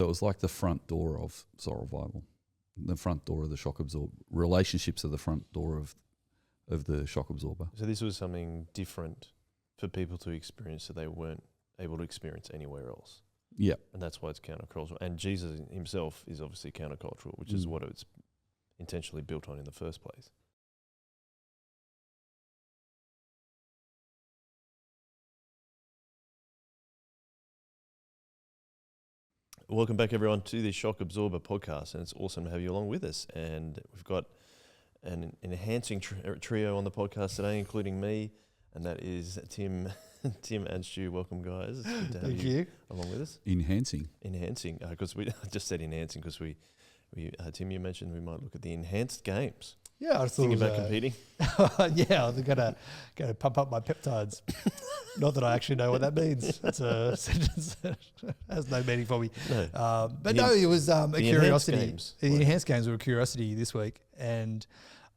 was like the front door of Survival, the front door of the shock absorber. Relationships are the front door of the shock absorber. So this was something different for people to experience that they weren't able to experience anywhere else. Yeah. And that's why it's countercultural. And Jesus himself is obviously countercultural, which is what it's intentionally built on in the first place. Welcome back, everyone, to the Shock Absorber podcast, and it's awesome to have you along with us. And we've got an enhancing trio on the podcast today, including me, and that is Tim and Stu. Welcome, guys. It's good to have you along with us. Enhancing, because I just said enhancing because we Tim, you mentioned we might look at the enhanced games. Yeah, I was thinking about competing. Yeah, I'm gonna pump up my peptides. Not that I actually know what that means. That's a sentence that has no meaning for me. No. But no, it was a curiosity. The enhanced games were a curiosity this week, and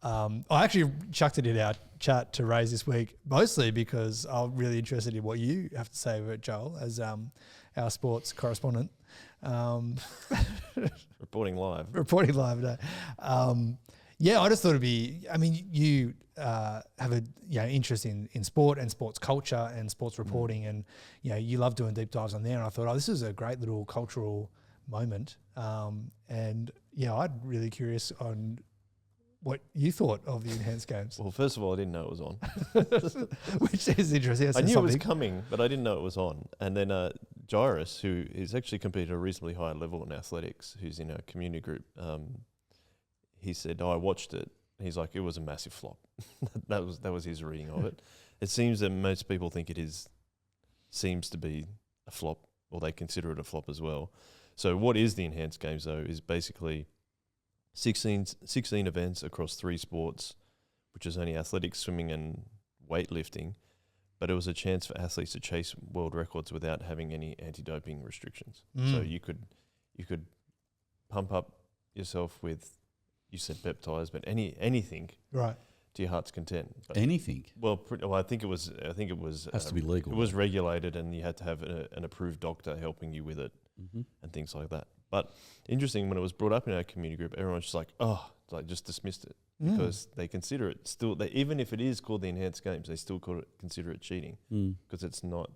I actually chucked it in our chat to raise this week, mostly because I'm really interested in what you have to say about it, Joel, as our sports correspondent. Reporting live. No. Yeah, I just thought it'd be. I mean, you have a interest in sport and sports culture and sports reporting, and you love doing deep dives on there. And I thought, this is a great little cultural moment. And I'm really curious on what you thought of the enhanced games. Well, first of all, I didn't know it was on, which is interesting. I knew it was coming, but I didn't know it was on. And then Jairus, who is actually competed at a reasonably high level in athletics, who's in our community group. He said, I watched it. He's like, it was a massive flop. that was his reading of it. It seems that most people think seems to be a flop, or they consider it a flop as well. So what is the enhanced games, though, is basically 16 events across 3 sports, which is only athletics, swimming and weightlifting. But it was a chance for athletes to chase world records without having any anti-doping restrictions. So you could pump up yourself with, you said peptides, but anything, right, to your heart's content. But anything. Well, I think it was. Has to be legal. It was regulated, and you had to have an approved doctor helping you with it, and things like that. But interesting, when it was brought up in our community group, everyone was just like, just dismissed it because they consider it still. Even if it is called the enhanced games, they still consider it cheating because it's not.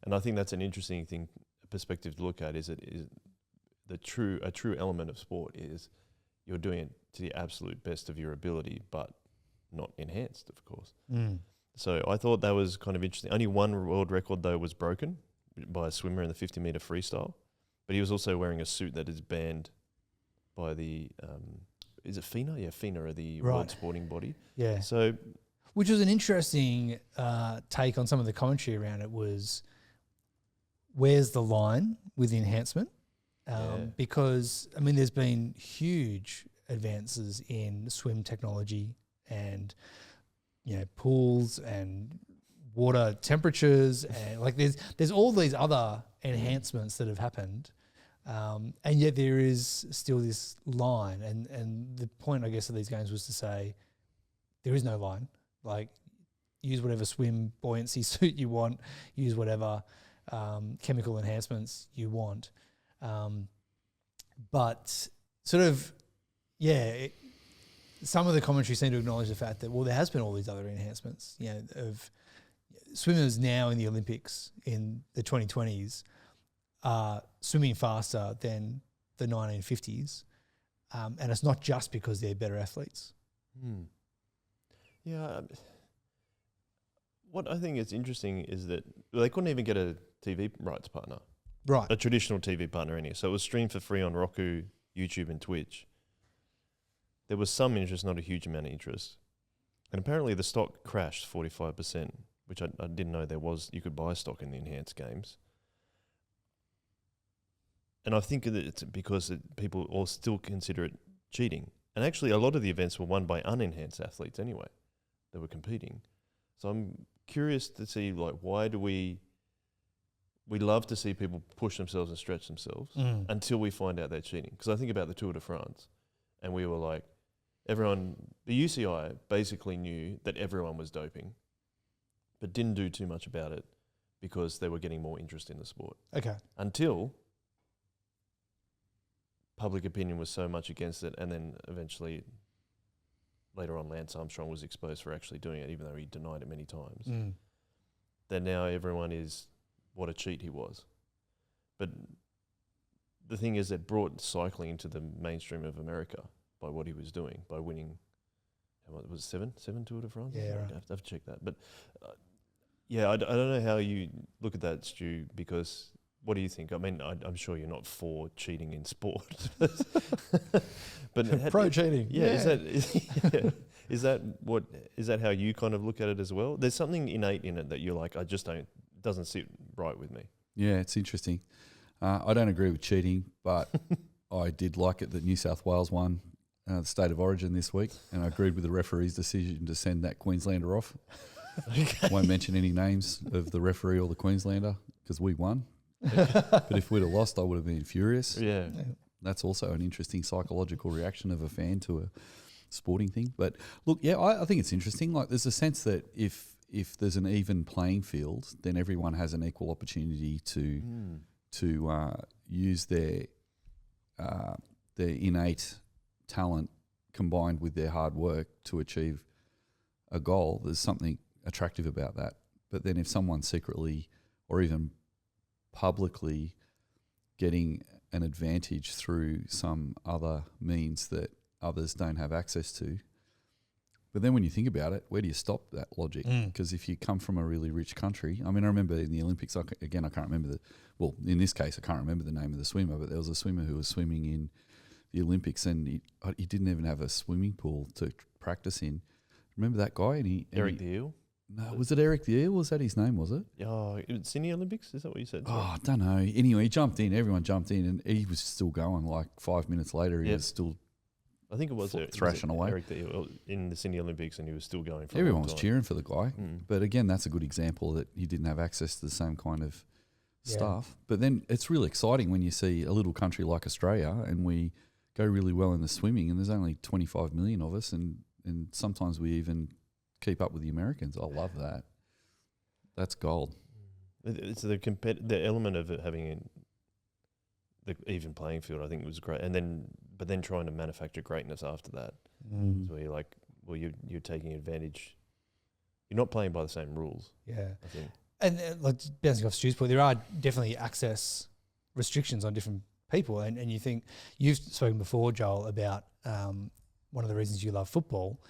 And I think that's an interesting perspective to look at. Is a true element of sport is you're doing it to the absolute best of your ability, but not enhanced, of course. So I thought that was kind of interesting. Only one world record, though, was broken by a swimmer in the 50-meter freestyle, but he was also wearing a suit that is banned by the, is it FINA? Yeah, FINA are the world sporting body. Yeah. So, which was an interesting take on some of the commentary around it was, where's the line with the enhancement? Because, I mean, there's been huge advances in swim technology and, pools and water temperatures and there's all these other enhancements that have happened. And yet there is still this line. And the point, I guess, of these games was to say there is no line. Like, use whatever swim buoyancy suit you want, use whatever chemical enhancements you want. But sort of, some of the commentary seem to acknowledge the fact that, well, there has been all these other enhancements, of swimmers now in the Olympics in the 2020s are swimming faster than the 1950s. And it's not just because they're better athletes. Yeah. What I think is interesting is that they couldn't even get a TV rights partner. Right. A traditional TV partner anyway. So it was streamed for free on Roku, YouTube and Twitch. There was some interest, not a huge amount of interest. And apparently the stock crashed 45%, which I didn't know you could buy stock in the enhanced games. And I think that it's because people all still consider it cheating. And actually a lot of the events were won by unenhanced athletes anyway that were competing. So I'm curious to see, why do we love to see people push themselves and stretch themselves until we find out they're cheating. Because I think about the Tour de France, and we were like, the UCI basically knew that everyone was doping, but didn't do too much about it because they were getting more interest in the sport. Okay. Until public opinion was so much against it, and then eventually later on Lance Armstrong was exposed for actually doing it, even though he denied it many times. Then now everyone is, what a cheat he was. But the thing is, it brought cycling into the mainstream of America by what he was doing, by winning, what was it, seven Tour de France? Yeah, right. I have to check that. But yeah, I don't know how you look at that, Stu, because what do you think? I mean, I'm sure you're not for cheating in sport. But pro cheating. Yeah, is that how you kind of look at it as well? There's something innate in it that you're like, doesn't sit right with me. Yeah, it's interesting. I don't agree with cheating, but I did like it that New South Wales won the State of Origin this week, and I agreed with the referee's decision to send that Queenslander off. I won't mention any names of the referee or the Queenslander because we won. But if we'd have lost, I would have been furious. Yeah. That's also an interesting psychological reaction of a fan to a sporting thing. But look, yeah, I think it's interesting. Like, there's a sense that if there's an even playing field, then everyone has an equal opportunity to use their innate talent combined with their hard work to achieve a goal. There's something attractive about that. But then if someone's secretly or even publicly getting an advantage through some other means that others don't have access to. But then when you think about it, where do you stop that logic? Because if you come from a really rich country, I mean, I remember in the Olympics, I can't remember in this case, I can't remember the name of the swimmer, but there was a swimmer who was swimming in the Olympics and he didn't even have a swimming pool to practice in. Remember that guy? Eric the Eel? No, was it Eric the Eel? Was that his name, was it? Oh, Sydney Olympics? Is that what you said? Oh, I don't know. Anyway, he jumped in. Everyone jumped in, and he was still going. Like 5 minutes later, he was still. I think it was thrashing away. Eric in the Sydney Olympics, and he was still going. For everyone was cheering for the guy, Mm. but again, that's a good example that he didn't have access to the same kind of stuff. But then it's really exciting when you see a little country like Australia, and we go really well in the swimming, and there's only 25 million of us, and sometimes we even keep up with the Americans. I love that. That's gold. It's the element of it having the even playing field. I think it was great, but then trying to manufacture greatness after that. So you're like, well, you're taking advantage. You're not playing by the same rules. Yeah, I think. And like bouncing off Stu's point, there are definitely access restrictions on different people, and you think you've spoken before, Joel, about one of the reasons you love football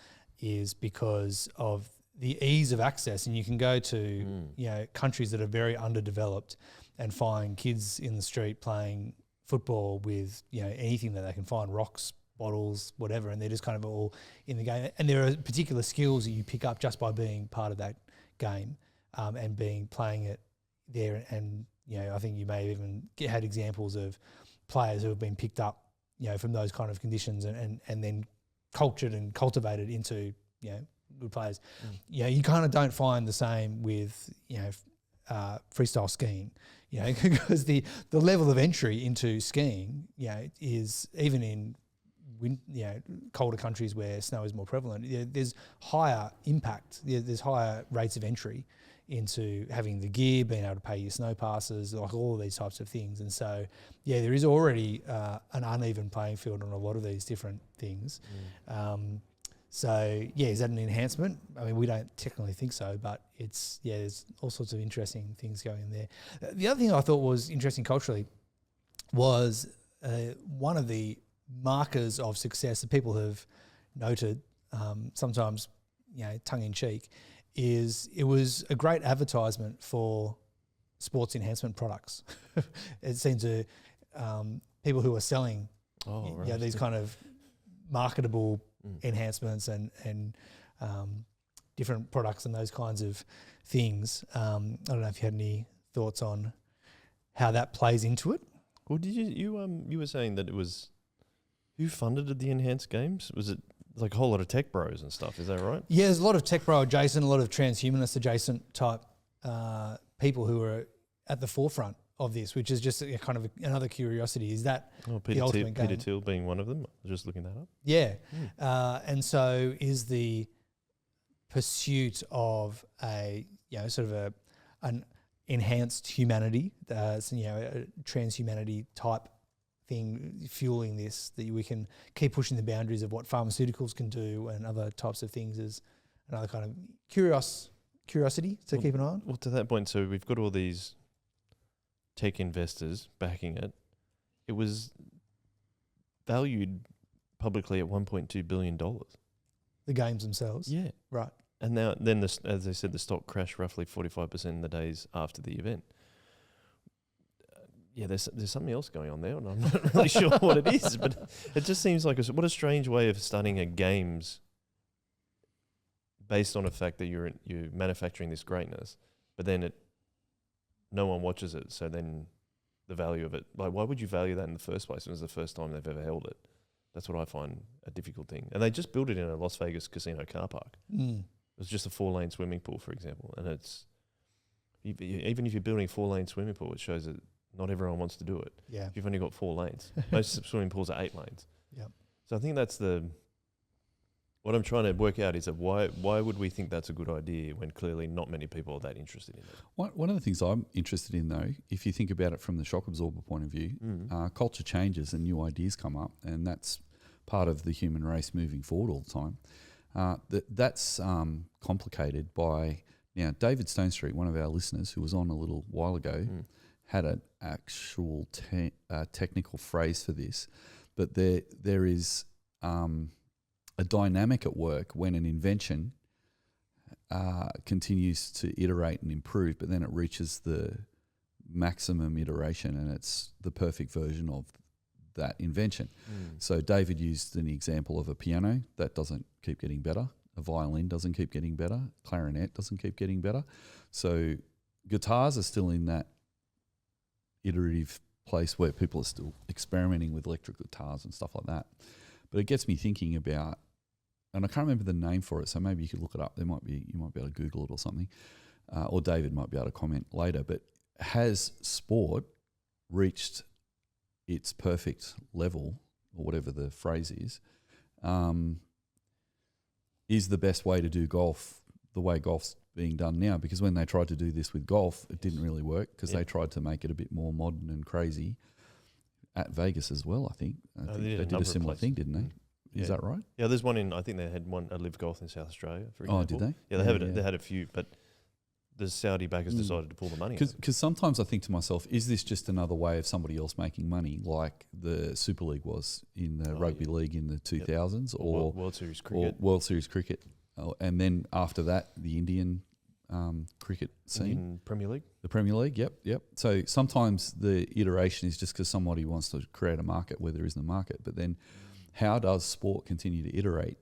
is because of the ease of access, and you can go to countries that are very underdeveloped and find kids in the street playing football with anything that they can find, rocks, bottles, whatever, and they're just kind of all in the game. And there are particular skills that you pick up just by being part of that game and playing it there. And I think you may have even had examples of players who have been picked up from those kind of conditions and then cultured and cultivated into good players. You kind of don't find the same with freestyle skiing, because the level of entry into skiing, is even in colder countries where snow is more prevalent. There's higher impact. There's higher rates of entry into having the gear, being able to pay your snow passes, like all of these types of things. And so, there is already an uneven playing field on a lot of these different things. So, is that an enhancement? I mean, we don't technically think so, but it's, there's all sorts of interesting things going in there. The other thing I thought was interesting culturally was one of the markers of success that people have noted, sometimes, tongue-in-cheek, is it was a great advertisement for sports enhancement products. It seemed to people who are selling these kind of marketable enhancements and different products and those kinds of things. I don't know if you had any thoughts on how that plays into it. Well, did you were saying that it was who funded the enhanced games? Was it like a whole lot of tech bros and stuff? Is that right? Yeah, there's a lot of tech bro adjacent, a lot of transhumanist adjacent type people who are at the forefront of this, which is just a kind of another curiosity. Is that the ultimate game? Peter Thiel being one of them? I was just looking that up. Yeah. And so is the pursuit of a, sort of an enhanced humanity, a transhumanity type thing fueling this, that we can keep pushing the boundaries of what pharmaceuticals can do and other types of things, is another kind of curiosity to keep an eye on. Well, to that point, so we've got all these tech investors backing it. It was valued publicly at $1.2 billion. The games themselves. Yeah. Right. And now, then, as I said, the stock crashed roughly 45% in the days after the event. Yeah, there's something else going on there, and I'm not really sure what it is, but it just seems like what a strange way of studying a games based on the fact that you're manufacturing this greatness, but then no one watches it, so then the value of it, like, why would you value that in the first place? It was the first time they've ever held it. That's what I find a difficult thing. And they just built it in a Las Vegas casino car park. It was just a 4-lane swimming pool, for example, and it's even if you're building a 4-lane swimming pool, it shows that not everyone wants to do it. Yeah. You've only got 4 lanes. Most swimming pools are 8 lanes. Yep. So I think that's what I'm trying to work out is that why would we think that's a good idea when clearly not many people are that interested in it? One of the things I'm interested in, though, if you think about it from the shock absorber point of view, culture changes and new ideas come up, and that's part of the human race moving forward all the time. That's complicated by, now, David Stonestreet, one of our listeners who was on a little while ago, had an actual technical phrase for this, but there is a dynamic at work when an invention continues to iterate and improve, but then it reaches the maximum iteration and it's the perfect version of that invention. So David used an example of a piano that doesn't keep getting better, a violin doesn't keep getting better, clarinet doesn't keep getting better. So guitars are still in that iterative place where people are still experimenting with electric guitars and stuff like that. But it gets me thinking about, and I can't remember the name for it, so maybe you could look it up. You might be able to Google it or something, or David might be able to comment later. But has sport reached its perfect level, or whatever the phrase is the best way to do golf the way golf's being done now? Because when they tried to do this with golf, it didn't really work because they tried to make it a bit more modern and crazy at Vegas as well, I think. They did a similar thing, didn't they? Is that right? Yeah, there's one I think they had one at Live Golf in South Australia, for example. Oh, did they? Yeah, they had a few, but the Saudi backers decided to pull the money out. Because sometimes I think to myself, is this just another way of somebody else making money, like the Super League was in the rugby league in the 2000s, or World Series cricket? Or World Series cricket. And then after that, the Indian cricket scene. Indian Premier League? The Premier League, yep. So sometimes the iteration is just because somebody wants to create a market where there isn't a market. But then how does sport continue to iterate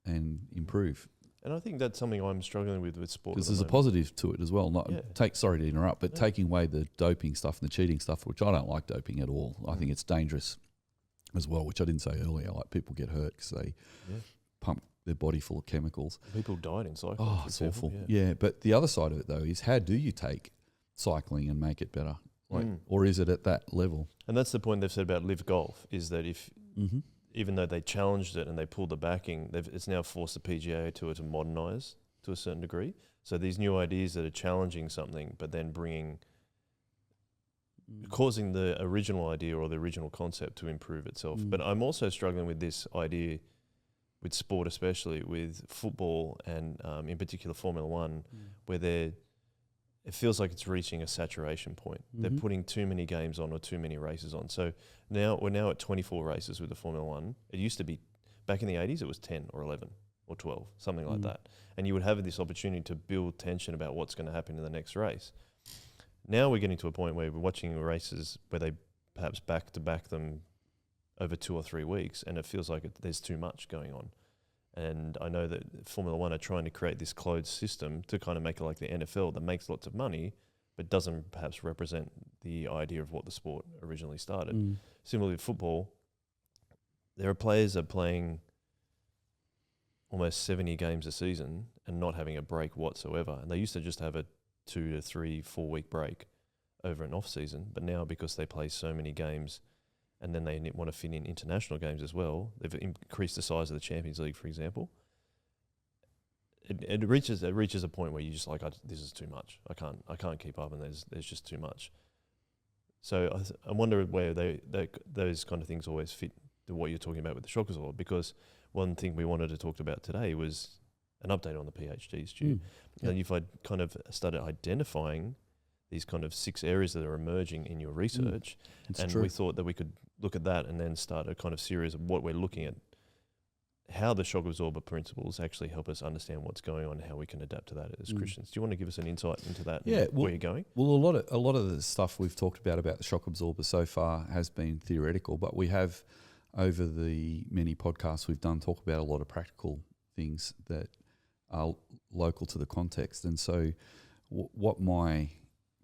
and improve? And I think that's something I'm struggling with sport. Because there's a positive to it as well. Sorry to interrupt, but taking away the doping stuff and the cheating stuff, which I don't like doping at all. I think it's dangerous as well, which I didn't say earlier. Like, people get hurt because they pump their body full of chemicals. People died in cycling. Oh, it's awful. Yeah, but the other side of it, though, is how do you take cycling and make it better? Or is it at that level? And that's the point they've said about Live Golf, is that if even though they challenged it and they pulled the backing, it's now forced the PGA Tour to modernise to a certain degree. So these new ideas that are challenging something, but then causing the original idea or the original concept to improve itself. But I'm also struggling with this idea with sport, especially with football and in particular Formula One, where it feels like it's reaching a saturation point. They're putting too many games on or too many races on. So we're now at 24 races with the Formula One. It used to be, back in the 80s, it was 10 or 11 or 12, something like that. And you would have this opportunity to build tension about what's going to happen in the next race. Now we're getting to a point where we're watching races where they perhaps back-to-back them over 2 or 3 weeks, and it feels like there's too much going on. And I know that Formula One are trying to create this closed system to kind of make it like the NFL that makes lots of money, but doesn't perhaps represent the idea of what the sport originally started. Similarly with football, there are players that are playing almost 70 games a season and not having a break whatsoever. And they used to just have a 2 to 3, 4 week break over an off season. But now, because they play so many games and then they want to fit in international games as well, they've increased the size of the Champions League, for example. It reaches a point where you're just like, this is too much. I can't keep up, and there's just too much. So I wonder where those kind of things always fit to what you're talking about with the shock absorber, because one thing we wanted to talk about today was an update on the PhD, Stu. And if I kind of started identifying these kind of 6 areas that are emerging in your research, and we thought that we could look at that and then start a kind of series of what we're looking at, how the shock absorber principles actually help us understand what's going on and how we can adapt to that as Christians. Do you want to give us an insight into that? Yeah, where you're going? Well, a lot of the stuff we've talked about the shock absorber so far has been theoretical, but we have, over the many podcasts we've done, talk about a lot of practical things that are local to the context. And so what my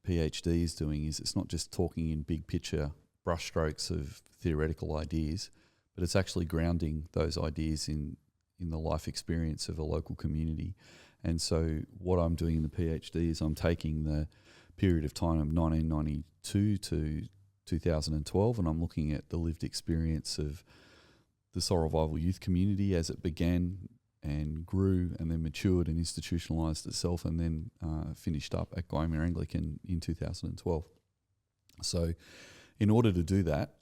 PhD is doing is it's not just talking in big picture brushstrokes of theoretical ideas, but it's actually grounding those ideas in the life experience of a local community. And so what I'm doing in the PhD is I'm taking the period of time of 1992 to 2012, and I'm looking at the lived experience of the Soul Revival youth community as it began and grew and then matured and institutionalised itself, and then finished up at Guymer Anglican in 2012. So in order to do that,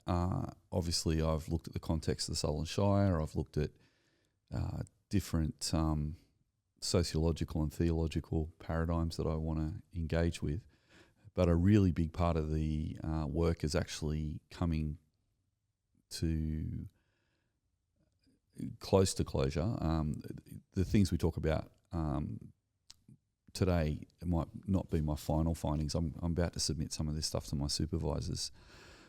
obviously I've looked at the context of the Southern Shire, I've looked at different sociological and theological paradigms that I want to engage with. But a really big part of the work is actually coming to close to closure. The things we talk about today might not be my final findings. I'm about to submit some of this stuff to my supervisors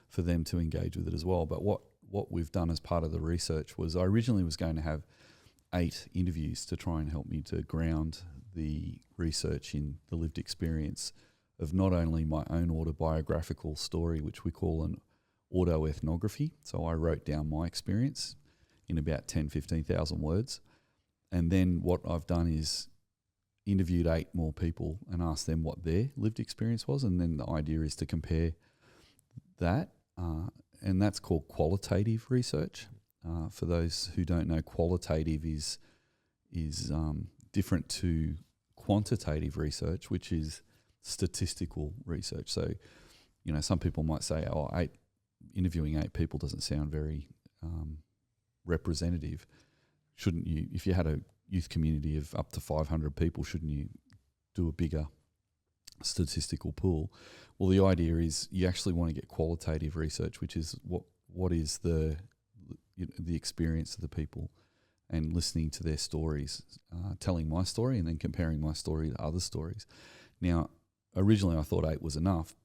for them to engage with it as well. But what we've done as part of the research was, I originally was going to have 8 interviews to try and help me to ground the research in the lived experience of not only my own autobiographical story, which we call an auto-ethnography. So I wrote down my experience in about 10, 15,000 words. And then what I've done is interviewed 8 more people and asked them what their lived experience was. And then the idea is to compare that. And that's called qualitative research. For those who don't know, qualitative is different to quantitative research, which is statistical research. So, some people might say, interviewing 8 people doesn't sound very representative. Shouldn't you, if you had a youth community of up to 500 people, shouldn't you do a bigger statistical pool? Well, the idea is you actually want to get qualitative research, which is what is the experience of the people, and listening to their stories, telling my story and then comparing my story to other stories. Now, originally I thought 8 was enough.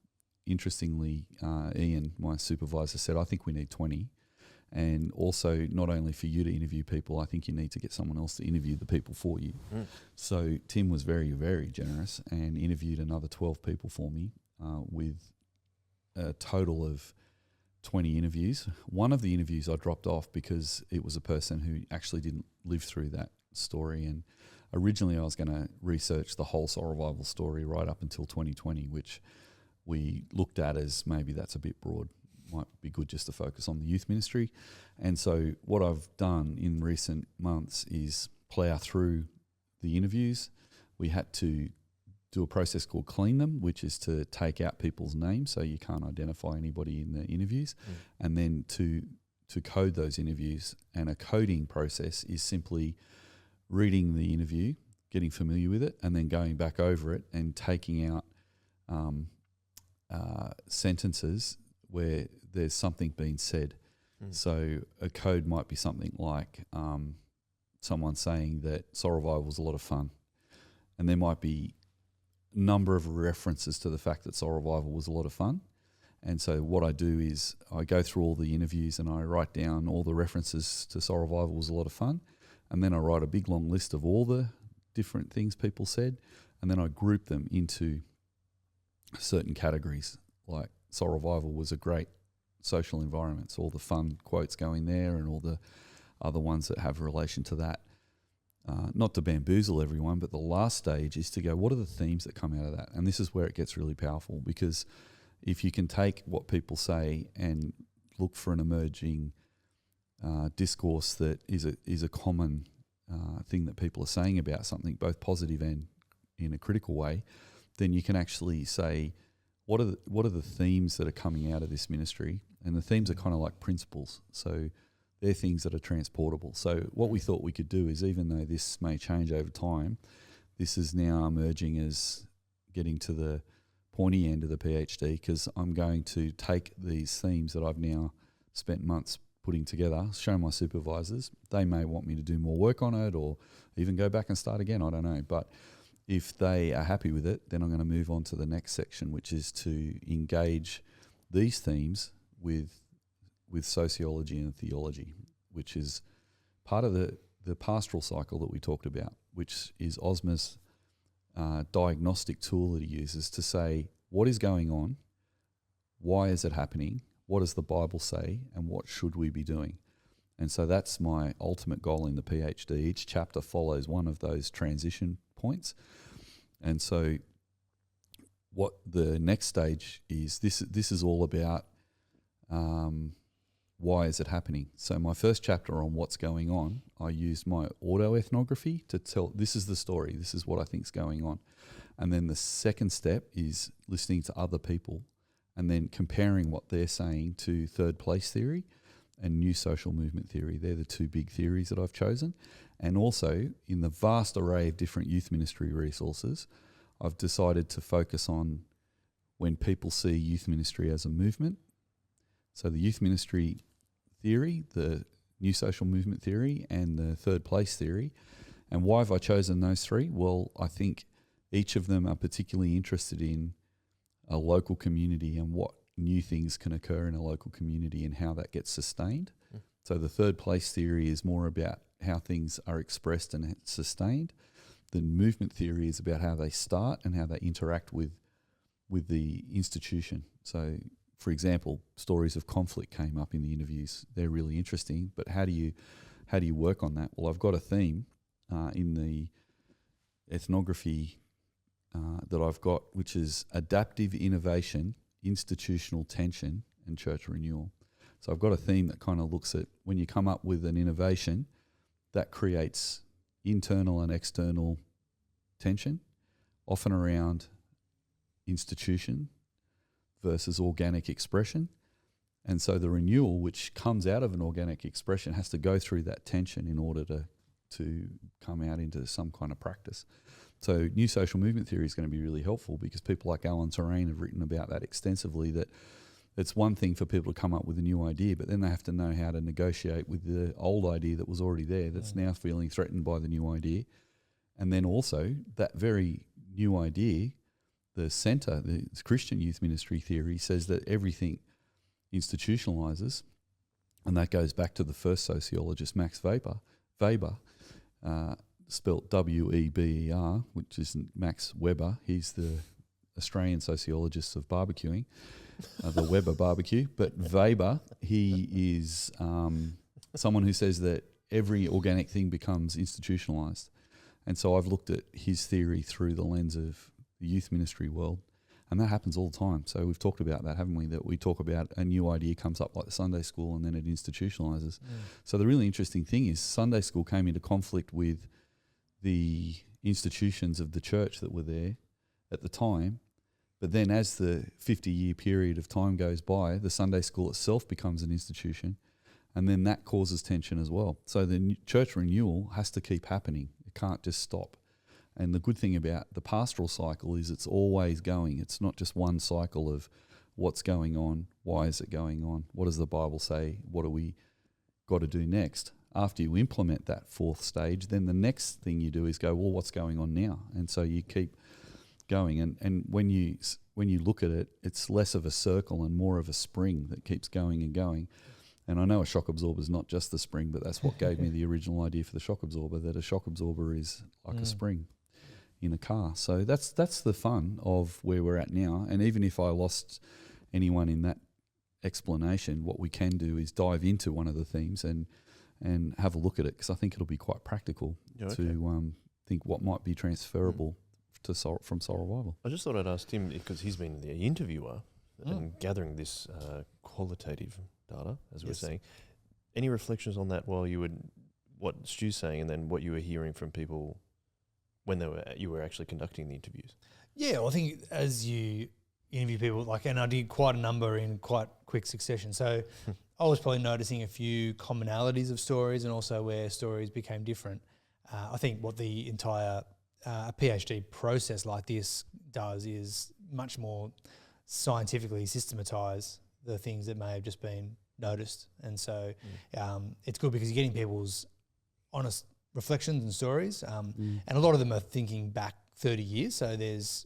Interestingly, Ian, my supervisor, said, I think we need 20. And also, not only for you to interview people, I think you need to get someone else to interview the people for you. So Tim was very, very generous and interviewed another 12 people for me, with a total of 20 interviews. One of the interviews I dropped off because it was a person who actually didn't live through that story. And originally I was going to research the whole Soul Revival story right up until 2020, which we looked at as maybe that's a bit broad. Might be good just to focus on the youth ministry. And so what I've done in recent months is plough through the interviews. We had to do a process called clean them, which is to take out people's names so you can't identify anybody in the interviews, and then to code those interviews. And a coding process is simply reading the interview, getting familiar with it, and then going back over it and taking out sentences where there's something being said. So a code might be something like someone saying that Soul Revival was a lot of fun, and there might be a number of references to the fact that Soul Revival was a lot of fun. And so what I do is I go through all the interviews and I write down all the references to Soul Revival was a lot of fun, and then I write a big long list of all the different things people said, and then I group them into certain categories, like Soul Revival was a great social environment, so all the fun quotes go in there and all the other ones that have a relation to that. Not to bamboozle everyone, but the last stage is to go, what are the themes that come out of that? And this is where it gets really powerful, because if you can take what people say and look for an emerging discourse that is a common thing that people are saying about something, both positive and in a critical way, then you can actually say, what are the themes that are coming out of this ministry? And the themes are kind of like principles. So they're things that are transportable. So what we thought we could do is, even though this may change over time, this is now emerging as getting to the pointy end of the PhD, because I'm going to take these themes that I've now spent months putting together, show my supervisors. They may want me to do more work on it or even go back and start again, I don't know. But if they are happy with it, then I'm going to move on to the next section, which is to engage these themes with sociology and theology, which is part of the pastoral cycle that we talked about, which is Osmer's diagnostic tool that he uses to say, what is going on? Why is it happening? What does the Bible say? And what should we be doing? And so that's my ultimate goal in the PhD. Each chapter follows one of those transition points. And so what the next stage is, this is all about why is it happening? So my first chapter on what's going on, I used my auto-ethnography to tell, this is the story, this is what I think is going on. And then the second step is listening to other people and then comparing what they're saying to third place theory and new social movement theory. They're the two big theories that I've chosen. And also, in the vast array of different youth ministry resources, I've decided to focus on when people see youth ministry as a movement. So the youth ministry theory, the new social movement theory, and the third place theory. And why have I chosen those three? Well, I think each of them are particularly interested in a local community and what new things can occur in a local community and how that gets sustained. So the third place theory is more about how things are expressed and sustained. The movement theory is about how they start and how they interact with the institution. So, for example, stories of conflict came up in the interviews. They're really interesting, but how do you work on that? Well, I've got a theme in the ethnography that I've got, which is adaptive innovation, institutional tension, and church renewal. So I've got a theme that kind of looks at when you come up with an innovation that creates internal and external tension, often around institution versus organic expression. And so the renewal, which comes out of an organic expression, has to go through that tension in order to come out into some kind of practice. So new social movement theory is going to be really helpful because people like Alan Terrain have written about that extensively, that it's one thing for people to come up with a new idea, but then they have to know how to negotiate with the old idea that was already there that's now feeling threatened by the new idea. And then also that very new idea, the centre, the Christian youth ministry theory says that everything institutionalizes, and that goes back to the first sociologist, Max Weber, spelt W-E-B-E-R, which is Max Weber. He's the Australian sociologist of barbecuing, the Weber barbecue. But Weber, he is someone who says that every organic thing becomes institutionalized. And so I've looked at his theory through the lens of the youth ministry world, and that happens all the time. So we've talked about that, haven't we? That we talk about a new idea comes up like the Sunday school and then it institutionalizes. So the really interesting thing is Sunday school came into conflict with the institutions of the church that were there at the time. But then as the 50-year period of time goes by, the Sunday school itself becomes an institution, and then that causes tension as well. So the church renewal has to keep happening. It can't just stop. And the good thing about the pastoral cycle is it's always going. It's not just one cycle of what's going on, why is it going on, what does the Bible say, what do we got to do next? After you implement that fourth stage, then the next thing you do is go, well, what's going on now? And so you keep going. And when you look at it, it's less of a circle and more of a spring that keeps going and going. And I know a shock absorber is not just the spring, but that's what gave me the original idea for the shock absorber, that a shock absorber is like a spring in a car. So that's the fun of where we're at now. And even if I lost anyone in that explanation, what we can do is dive into one of the themes and have a look at it, because I think it'll be quite practical to think what might be transferable from Soul Revival. I just thought I'd ask Tim, because he's been the interviewer and gathering this qualitative data, as we were saying. Any reflections on that while what Stu's saying, and then what you were hearing from people when you were actually conducting the interviews? Yeah, well, I think as you interview people, and I did quite a number in quite quick succession. So I was probably noticing a few commonalities of stories and also where stories became different. I think what the entire PhD process like this does is much more scientifically systematise the things that may have just been noticed. And so it's good because you're getting people's honest reflections and stories. And a lot of them are thinking back 30 years. So there's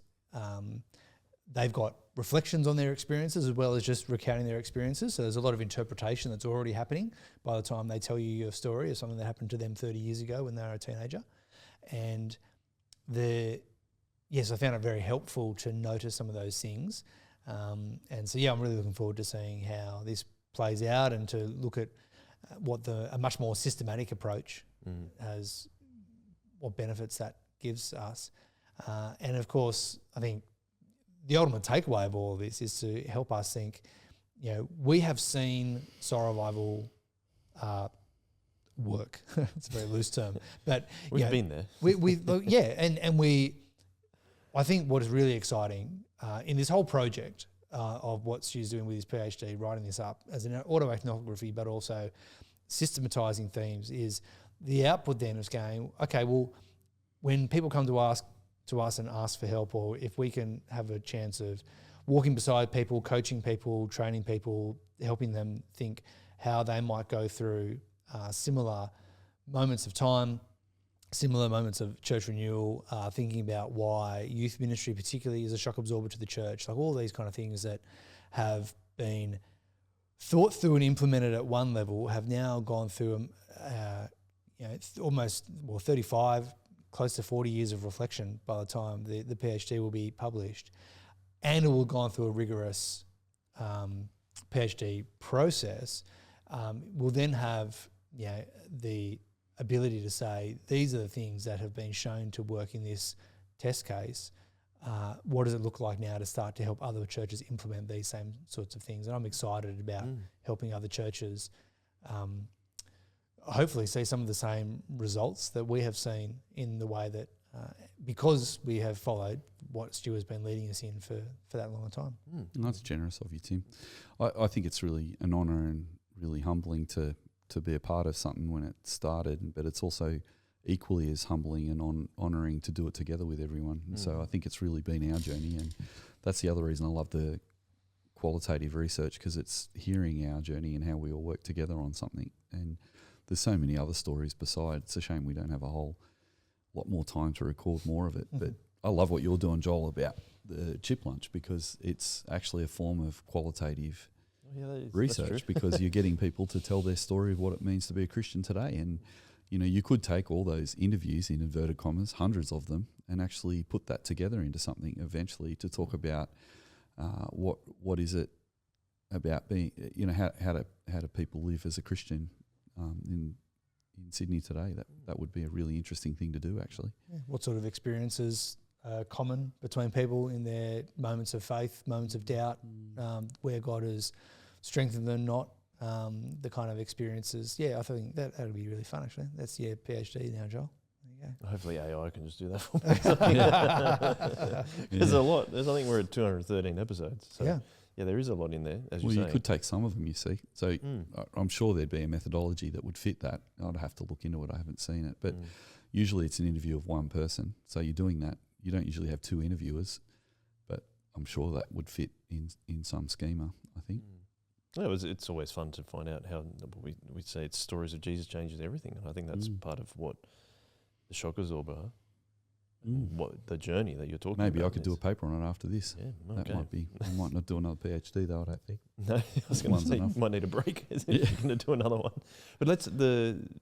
they've got reflections on their experiences as well as just recounting their experiences. So there's a lot of interpretation that's already happening by the time they tell you your story of something that happened to them 30 years ago when they were a teenager. And I found it very helpful to notice some of those things. And so, I'm really looking forward to seeing how this plays out and to look at what a much more systematic approach has, what benefits that gives us. And of course, I think the ultimate takeaway of all of this is to help us think, we have seen soul revival work. It's a very loose term, but we've been there. I think what is really exciting in this whole project of what Stu's doing with his PhD, writing this up as an auto-ethnography, but also systematising themes, is the output then is going, okay, well, when people come to us and ask for help, or if we can have a chance of walking beside people, coaching people, training people, helping them think how they might go through similar moments of time, similar moments of church renewal, thinking about why youth ministry particularly is a shock absorber to the church, like all these kind of things that have been thought through and implemented at one level have now gone through almost 35, close to 40 years of reflection by the time the PhD will be published, and it will have gone through a rigorous PhD process. We'll then have the ability to say, these are the things that have been shown to work in this test case. What does it look like now to start to help other churches implement these same sorts of things? And I'm excited about helping other churches hopefully see some of the same results that we have seen in the way that, because we have followed what Stu has been leading us in for that long a time. That's generous of you, Tim. I think it's really an honour and really humbling to be a part of something when it started, but it's also equally as humbling and honouring to do it together with everyone. And so I think it's really been our journey, and that's the other reason I love the qualitative research, because it's hearing our journey and how we all work together on something. And there's so many other stories beside. It's a shame we don't have a whole lot more time to record more of it. But I love what you're doing, Joel, about the chip lunch, because it's actually a form of qualitative research, because you're getting people to tell their story of what it means to be a Christian today. And you could take all those interviews, in inverted commas, hundreds of them, and actually put that together into something eventually to talk about what is it about being, how do people live as a Christian in Sydney today. That would be a really interesting thing to do, actually. Yeah. What sort of experiences are common between people in their moments of faith, moments of doubt, where God has strengthened them, not the kind of experiences. Yeah, I think that'll be really fun, actually. That's your PhD now, Joel. There you go. Hopefully AI can just do that for me. There's a lot. I think we're at 213 episodes. So yeah, there is a lot in there, as you say. Well, you could take some of them, you see. So I'm sure there'd be a methodology that would fit that. I'd have to look into it. I haven't seen it. But usually it's an interview of one person. So you're doing that. You don't usually have two interviewers, but I'm sure that would fit in some schema, I think. Yeah, it's always fun to find out how we say it's stories of Jesus changes everything. And I think that's part of what the shock absorber, what the journey that you're talking about. Maybe I could do a paper on it after this. Yeah, that might be. I might not do another PhD though, I don't think. No, I was going to say you might need a break if you're going to do another one. But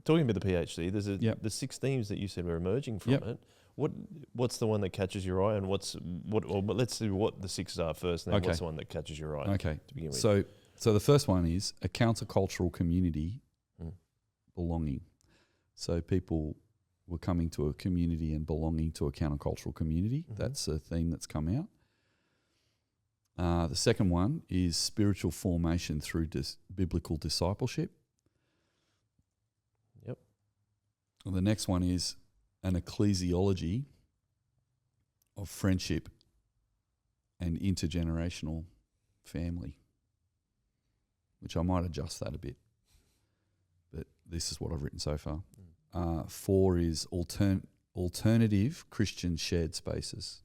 talking about the PhD, there's the 6 themes that you said were emerging from it. What's the one that catches your eye, and but let's see what the 6 are first, and then what's the one that catches your eye to begin with? So the first one is a countercultural community belonging. So people were coming to a community and belonging to a countercultural community. That's a theme that's come out. The second one is spiritual formation through biblical discipleship. Yep. And the next one is an ecclesiology of friendship and intergenerational family, which I might adjust that a bit. But this is what I've written so far. 4 is alternative Christian shared spaces.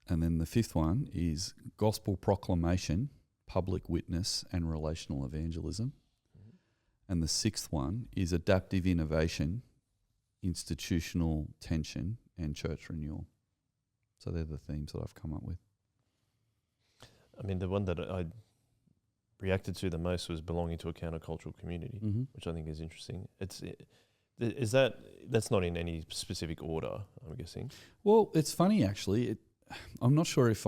And then the 5th one is gospel proclamation, public witness, and relational evangelism. And the 6th one is adaptive innovation, institutional tension, and church renewal. So they're the themes that I've come up with. I mean, the one that I reacted to the most was belonging to a countercultural community, which I think is interesting. That's not in any specific order, I'm guessing? Well, it's funny actually. I'm not sure if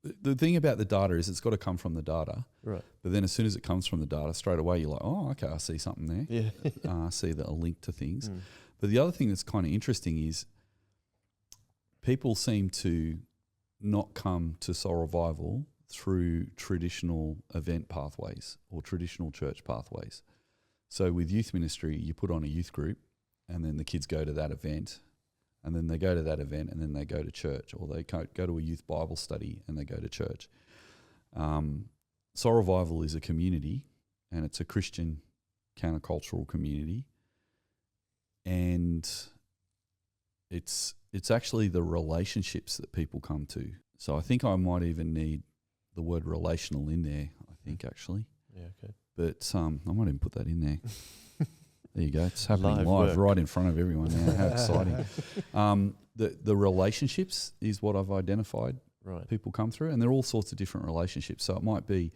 the thing about the data is it's got to come from the data. Right. But then as soon as it comes from the data, straight away you're like, oh, okay, I see something there. Yeah. I see a link to things. But the other thing that's kind of interesting is people seem to not come to soul revival through traditional event pathways or traditional church pathways. So with youth ministry, you put on a youth group and then the kids go to that event and then they go to that event and then they go to church, or they go to a youth Bible study and they go to church. Soul Revival is a community, and it's a Christian countercultural community, and it's actually the relationships that people come to. So I think I might even need the word relational in there, I think, actually. Yeah, okay. But I might even put that in there. There you go. It's happening Live right in front of everyone now. How exciting. The relationships is what I've identified. Right. People come through, and there are all sorts of different relationships. So it might be,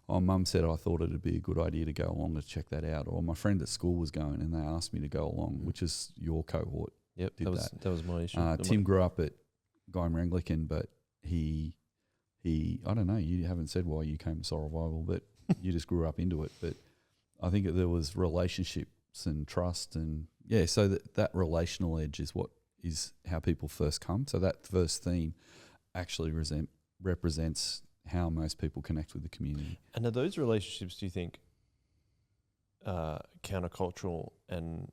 Mum said I thought it'd be a good idea to go along to check that out, or my friend at school was going and they asked me to go along, which is your cohort. Yep, did that was my issue. Tim grew up at Guymer Anglican, but he I don't know, you haven't said why you came to Soul Revival, but you just grew up into it. But I think there was relationships and trust, and so that relational edge is how people first come. So that first theme actually represents how most people connect with the community. And are those relationships, do you think, countercultural, and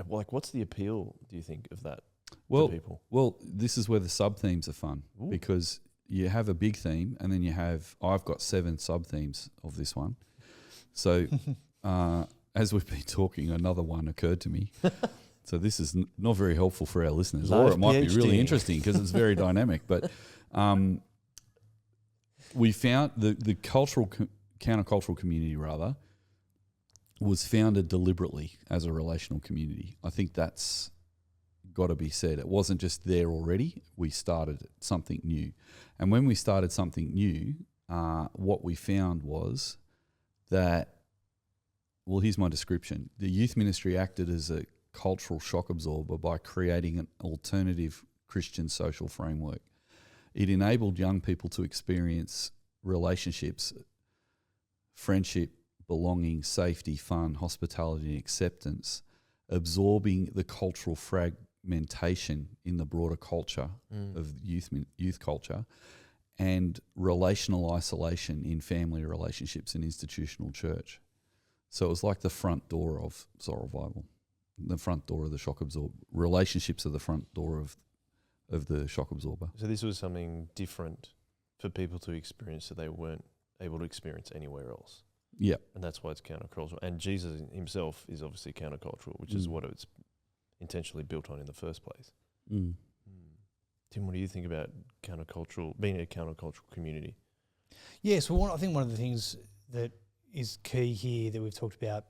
like what's the appeal, do you think, of that to people? Well, this is where the sub-themes are fun. Ooh. Because you have a big theme and then I've got 7 sub-themes of this one. So as we've been talking, another one occurred to me. So this is not very helpful for our listeners, or it might be really interesting because it's very dynamic. But we found the countercultural community, rather, was founded deliberately as a relational community. I think that's got to be said. It wasn't just there already. We started something new. And when we started something new, what we found was that, well, here's my description. The youth ministry acted as a cultural shock absorber by creating an alternative Christian social framework. It enabled young people to experience relationships, friendship, belonging, safety, fun, hospitality, and acceptance, absorbing the cultural fragmentation in the broader culture of youth culture, and relational isolation in family relationships and institutional church. So it was like the front door of Soul Revival, the front door of the shock absorber. Relationships are the front door of the shock absorber. So this was something different for people to experience that they weren't able to experience anywhere else. Yeah. And that's why it's countercultural. And Jesus himself is obviously countercultural, which is what it's intentionally built on in the first place. Tim, what do you think about being a countercultural community? Yes, well, I think one of the things that is key here that we've talked about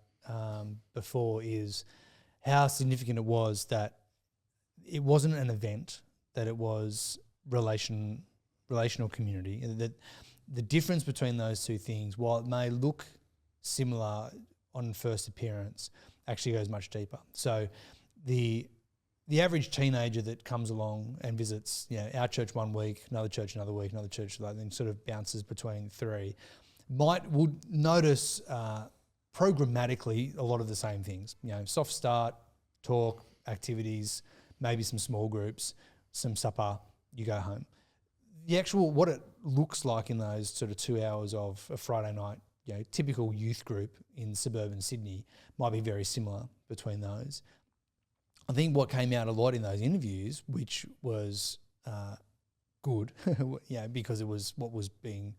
before is how significant it was that it wasn't an event, that it was relational community, and that the difference between those two things, while it may look similar on first appearance, actually goes much deeper. So the average teenager that comes along and visits, our church one week, another church another week, another church, then sort of bounces between 3, would notice programmatically a lot of the same things. Soft start, talk, activities, maybe some small groups, some supper, you go home. The actual, what it looks like in those sort of 2 hours of a Friday night, typical youth group in suburban Sydney might be very similar between those. I think what came out a lot in those interviews, which was good, because it was what was being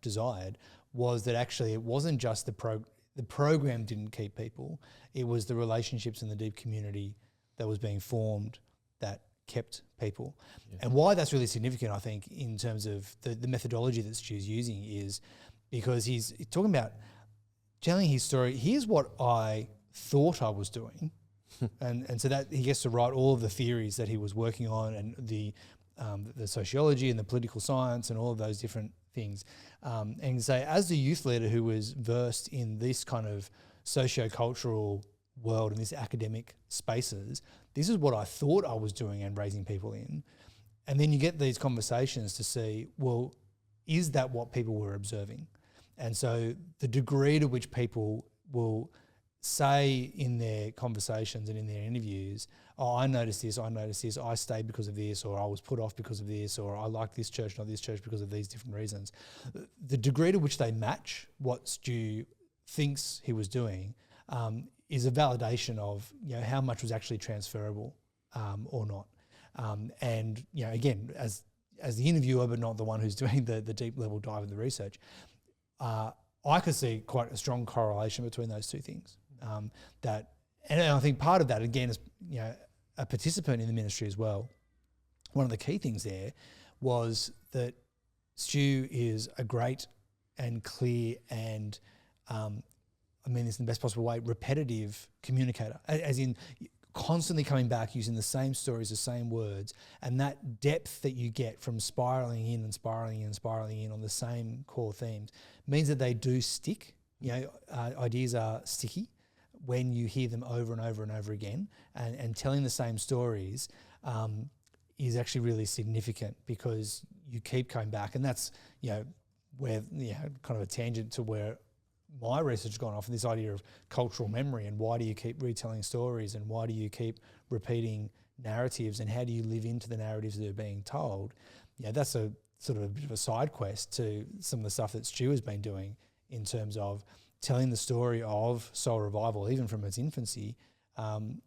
desired, was that actually it wasn't just the program didn't keep people, it was the relationships and the deep community that was being formed that kept people. Yeah. And why that's really significant, I think, in terms of the methodology that Stu's using is because he's talking about telling his story. Here's what I thought I was doing. and so that he gets to write all of the theories that he was working on and the sociology and the political science and all of those different things. And say, as the youth leader who was versed in this kind of socio-cultural world and these academic spaces, this is what I thought I was doing and raising people in. And then you get these conversations to see, well, is that what people were observing? And so the degree to which people will say in their conversations and in their interviews, oh, I noticed this, I stayed because of this, or I was put off because of this, or I like this church, not this church because of these different reasons. The degree to which they match what Stu thinks he was doing is a validation of how much was actually transferable or not. And again, as the interviewer, but not the one who's doing the deep level dive in the research, I could see quite a strong correlation between those two things. And I think part of that, again, is a participant in the ministry as well. One of the key things there was that Stu is a great and clear and, I mean this in the best possible way, repetitive communicator, as in constantly coming back using the same stories, the same words, and that depth that you get from spiraling in and spiraling in and spiraling in on the same core themes means that they do stick. Ideas are sticky when you hear them over and over and over again, and telling the same stories is actually really significant because you keep coming back. And that's, where, kind of a tangent to where my research has gone off, and this idea of cultural memory and why do you keep retelling stories and why do you keep repeating narratives and how do you live into the narratives that are being told. That's a sort of a bit of a side quest to some of the stuff that Stu has been doing in terms of telling the story of soul revival, even from its infancy, and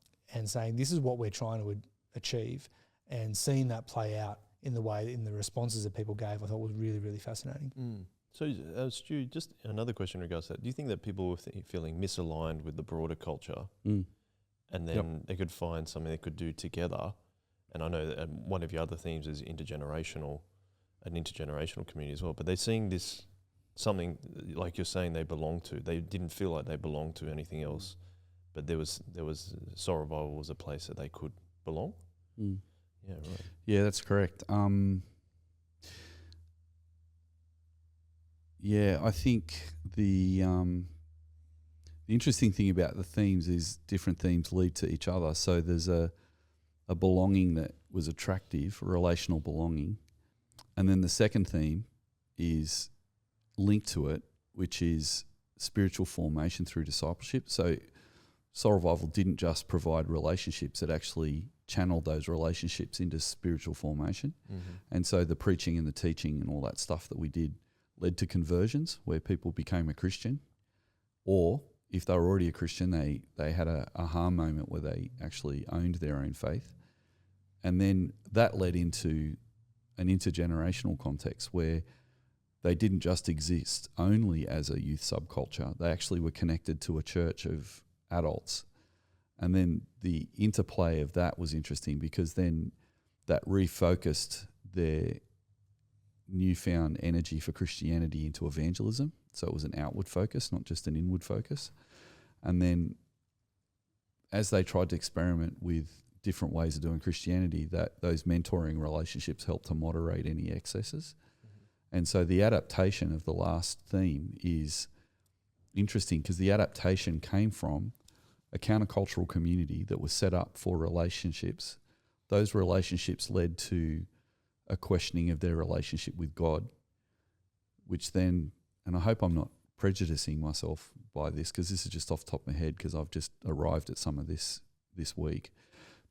saying this is what we're trying to achieve, and seeing that play out in the responses that people gave, I thought was really, really fascinating. So, Stu, just another question in regards to that. Do you think that people were feeling misaligned with the broader culture, and then they could find something they could do together? And I know that one of your other themes is an intergenerational community as well, but they're seeing this something, like you're saying, they belong to. They didn't feel like they belonged to anything else, but there was Soul Revival was a place that they could belong. Yeah, right. Yeah, that's correct. I think the interesting thing about the themes is different themes lead to each other. So there's a belonging that was attractive, a relational belonging, and then the second theme is linked to it, which is spiritual formation through discipleship. So Soul Revival didn't just provide relationships, it actually channeled those relationships into spiritual formation. And so the preaching and the teaching and all that stuff that we did led to conversions where people became a Christian, or if they were already a Christian, they had a aha moment where they actually owned their own faith. And then that led into an intergenerational context where they didn't just exist only as a youth subculture. They actually were connected to a church of adults. And then the interplay of that was interesting because then that refocused their newfound energy for Christianity into evangelism. So it was an outward focus, not just an inward focus. And then as they tried to experiment with different ways of doing Christianity, that those mentoring relationships helped to moderate any excesses. And so the adaptation of the last theme is interesting because the adaptation came from a countercultural community that was set up for relationships. Those relationships led to a questioning of their relationship with God, which then, and I hope I'm not prejudicing myself by this because this is just off the top of my head because I've just arrived at some of this week,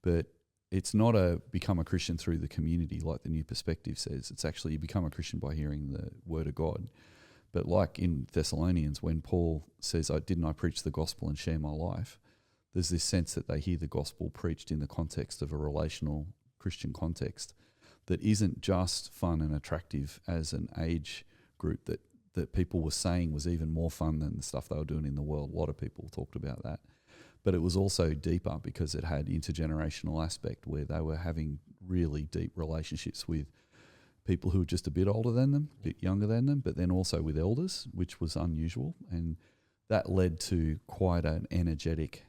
but it's not a become a Christian through the community like the New Perspective says. It's actually you become a Christian by hearing the word of God. But like in Thessalonians, when Paul says, didn't I preach the gospel and share my life? there's this sense that they hear the gospel preached in the context of a relational Christian context that isn't just fun and attractive as an age group that people were saying was even more fun than the stuff they were doing in the world. A lot of people talked about that. But it was also deeper because it had intergenerational aspect where they were having really deep relationships with people who were just a bit older than them, a bit younger than them, but then also with elders, which was unusual. And that led to quite an energetic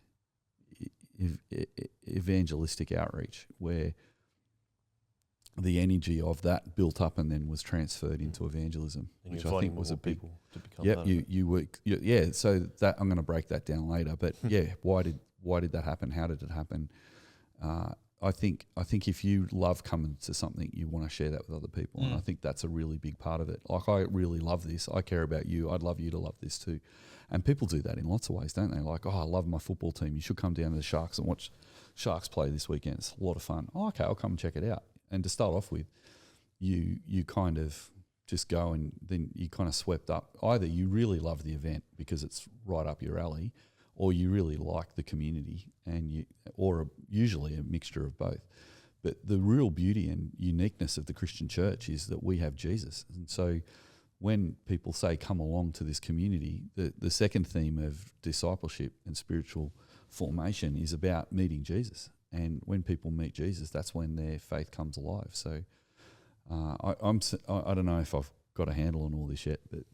evangelistic outreach where the energy of that built up and then was transferred into evangelism, And which you're I think finding was more a big. people to become Yep, part of it. yeah. So that I'm going to break that down later, but yeah, why did that happen? How did it happen? I think if you love coming to something, you want to share that with other people, and I think that's a really big part of it. Like, I really love this. I care about you. I'd love you to love this too, and people do that in lots of ways, don't they? Like, oh, I love my football team. You should come down to the Sharks and watch Sharks play this weekend. It's a lot of fun. Oh, okay, I'll come and check it out. And to start off with, you kind of just go and then you kind of swept up. Either you really love the event because it's right up your alley, or you really like the community, and usually a mixture of both. But the real beauty and uniqueness of the Christian church is that we have Jesus. And so when people say come along to this community, the second theme of discipleship and spiritual formation is about meeting Jesus. And when people meet Jesus, that's when their faith comes alive. So I don't know if I've got a handle on all this yet, but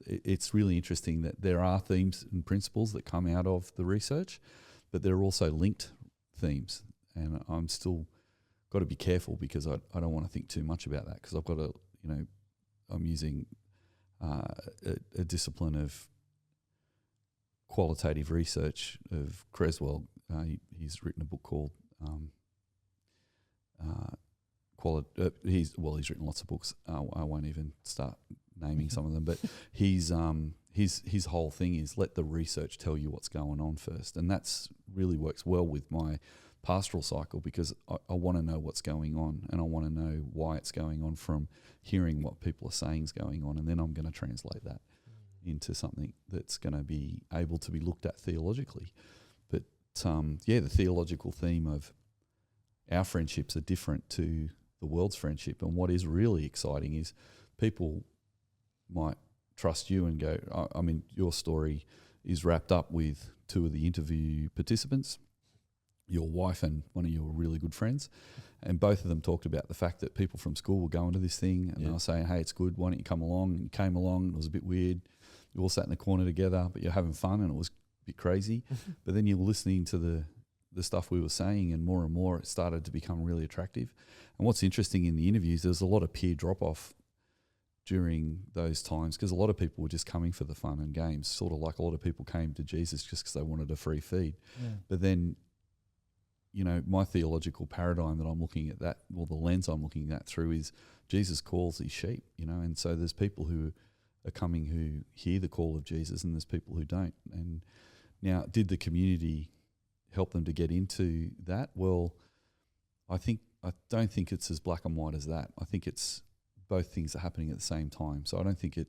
it's really interesting that there are themes and principles that come out of the research, but there are also linked themes. And I'm still got to be careful because I don't want to think too much about that, because I've got to, I'm using a discipline of qualitative research of Creswell. He's written a book called he's written lots of books. I won't even start naming some of them, but his whole thing is let the research tell you what's going on first, and that's really works well with my pastoral cycle, because I want to know what's going on, and I want to know why it's going on from hearing what people are saying is going on, and then I'm going to translate that into something that's going to be able to be looked at theologically. But the theological theme of our friendships are different to the world's friendship, and what is really exciting is people might trust you and go, I mean, your story is wrapped up with two of the interview participants, your wife and one of your really good friends, and both of them talked about the fact that people from school were going to this thing and they were saying, hey, it's good, why don't you come along? And you came along, and it was a bit weird. You all sat in the corner together, but you're having fun, and it was a bit crazy. But then you're listening to the stuff we were saying, and more it started to become really attractive. And what's interesting in the interviews, there's a lot of peer drop-off during those times, because a lot of people were just coming for the fun and games, sort of like a lot of people came to Jesus just because they wanted a free feed. Yeah. But then, my theological paradigm that I'm looking at that, or the lens I'm looking at through, is Jesus calls his sheep, and so there's people who are coming who hear the call of Jesus, and there's people who don't. And now, did the community help them to get into that? Well, I don't think it's as black and white as that. I think it's both things are happening at the same time. So I don't think it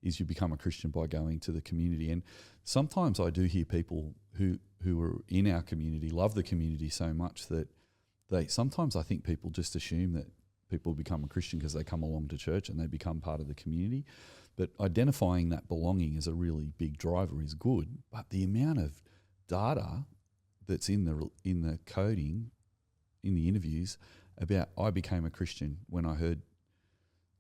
is you become a Christian by going to the community. And sometimes I do hear people who are in our community love the community so much that sometimes I think people just assume that people become a Christian because they come along to church and they become part of the community. But identifying that belonging as a really big driver is good. But the amount of data that's in the coding, in the interviews about I became a Christian when I heard.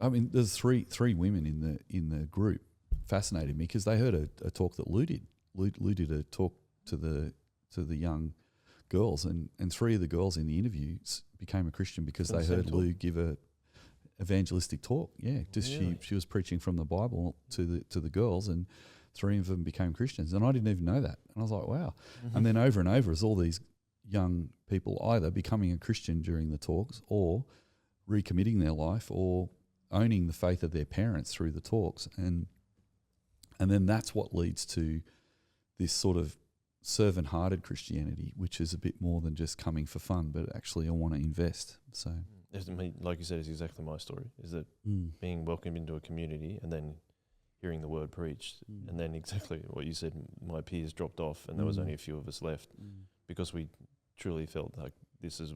I mean, there's three women in the group. Fascinated me because they heard a talk that Lou did. Lou did a talk to the young girls, and three of the girls in the interviews became a Christian because they heard Lou give a evangelistic talk. Yeah, just really? she was preaching from the Bible to the girls, and three of them became Christians, and I didn't even know that. And I was like, wow. Mm-hmm. And then over and over, as all these young people either becoming a Christian during the talks, or recommitting their life, or owning the faith of their parents through the talks, and then that's what leads to this sort of servant-hearted Christianity, which is a bit more than just coming for fun, but actually I want to invest. So, like you said, it's exactly my story. Is that being welcomed into a community and then hearing the word preached, and then exactly what you said. My peers dropped off, and there was only a few of us left. because we truly felt like this is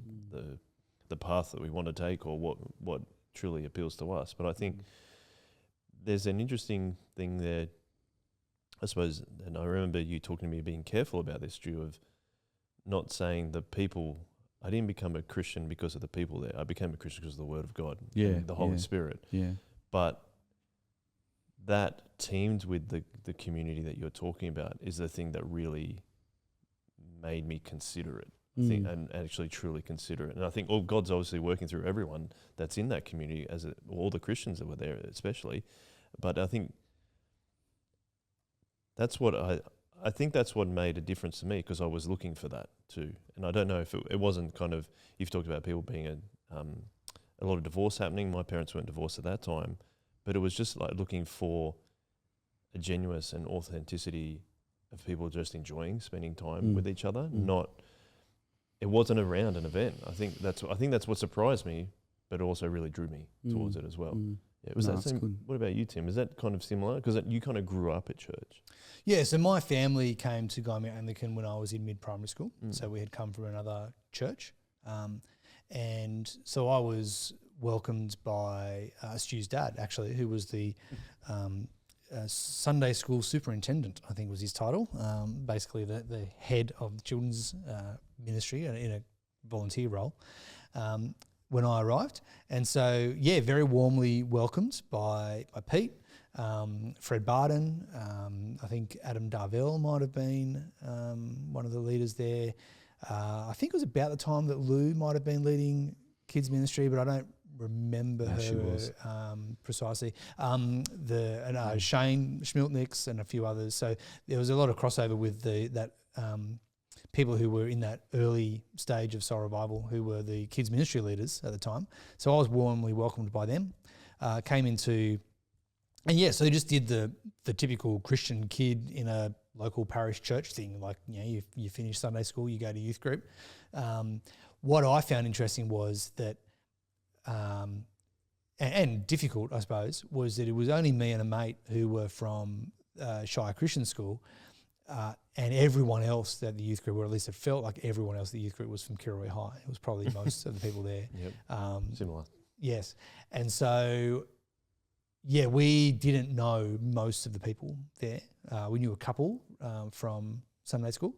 the path that we want to take, or what truly appeals to us. But I think there's an interesting thing there, I suppose, and I remember you talking to me being careful about this, Stu, of not saying the people. I didn't become a Christian because of the people there. I became a Christian because of the Word of God, and the Holy Spirit. Yeah. But that teamed with the community that you're talking about is the thing that really made me consider it. I think, and actually truly consider it. And I think God's obviously working through everyone that's in that community, all the Christians that were there especially. But I think that's what I think that's what made a difference to me, because I was looking for that too. And I don't know if it wasn't kind of, you've talked about people being a lot of divorce happening. My parents weren't divorced at that time, but it was just like looking for a genuineness and authenticity of people just enjoying spending time with each other. It wasn't around an event. I think that's what surprised me, but also really drew me towards it as well. Yeah, was that same? What about you, Tim? Is that kind of similar? Because you kind of grew up at church. Yeah, so my family came to Guymer Anglican when I was in mid-primary school. So we had come from another church. And so I was welcomed by Stu's dad, actually, who was the Sunday school superintendent, I think was his title, basically the head of the children's ministry in a volunteer role. When I arrived. And so, yeah, very warmly welcomed by Pete, Fred Barden, I think Adam Darvell might have been one of the leaders there. I think it was about the time that Lou might have been leading kids ministry, but I don't remember her precisely. Shane Schmiltniks and a few others. So there was a lot of crossover with that people who were in that early stage of Soul Revival, who were the kids ministry leaders at the time. So I was warmly welcomed by them. So they just did the typical Christian kid in a local parish church thing. Like, you finish Sunday school, you go to youth group. What I found interesting was that, and difficult, I suppose, was that it was only me and a mate who were from Shire Christian School, and everyone else at the youth group, or at least it felt like everyone else at the youth group, was from Kirrawee High. It was probably most of the people there. Yep. Similar. Yes. And so, we didn't know most of the people there. We knew a couple from Sunday school,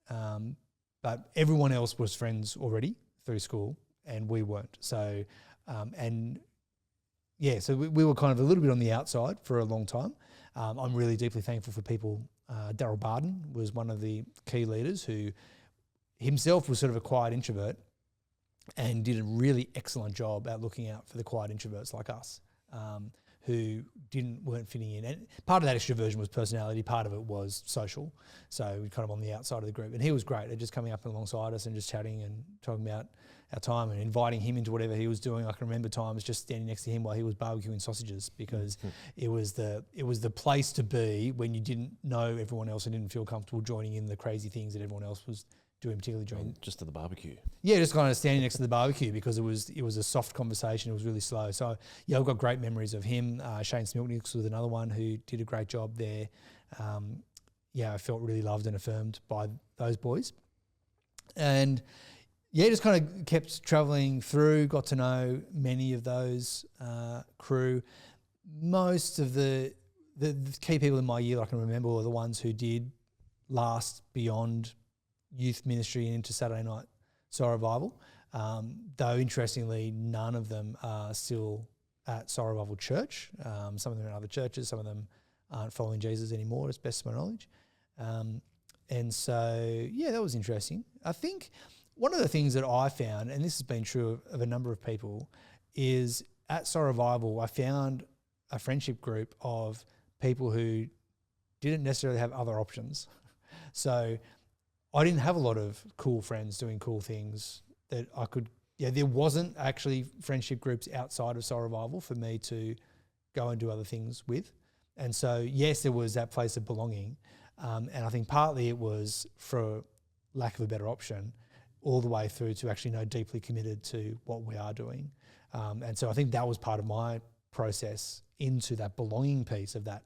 but everyone else was friends already through school, and we weren't. So, so we were kind of a little bit on the outside for a long time. I'm really deeply thankful for people. Daryl Barden was one of the key leaders who himself was sort of a quiet introvert and did a really excellent job at looking out for the quiet introverts like us, who weren't fitting in. And part of that extroversion was personality, part of it was social. So we're kind of on the outside of the group. And he was great at just coming up alongside us and just chatting and talking about our time and inviting him into whatever he was doing. I can remember times just standing next to him while he was barbecuing sausages, because it was the place to be when you didn't know everyone else and didn't feel comfortable joining in the crazy things that everyone else was doing, particularly during just at the barbecue. Yeah, just kind of standing next to the barbecue, because it was a soft conversation. It was really slow. So I've got great memories of him. Shane Smiltniks was another one who did a great job there. I felt really loved and affirmed by those boys. And just kind of kept travelling through, got to know many of those crew. Most of the key people in my year I can remember were the ones who did last beyond youth ministry and into Saturday night Soul Revival. Though interestingly, none of them are still at Soul Revival Church. Some of them are in other churches, some of them aren't following Jesus anymore, as best of my knowledge. And so, that was interesting. I think one of the things that I found, and this has been true of a number of people, is at Soul Revival, I found a friendship group of people who didn't necessarily have other options. So I didn't have a lot of cool friends doing cool things that I could, there wasn't actually friendship groups outside of Soul Revival for me to go and do other things with. And so, yes, there was that place of belonging. And I think partly it was for lack of a better option, all the way through to actually deeply committed to what we are doing. And so I think that was part of my process into that belonging piece of that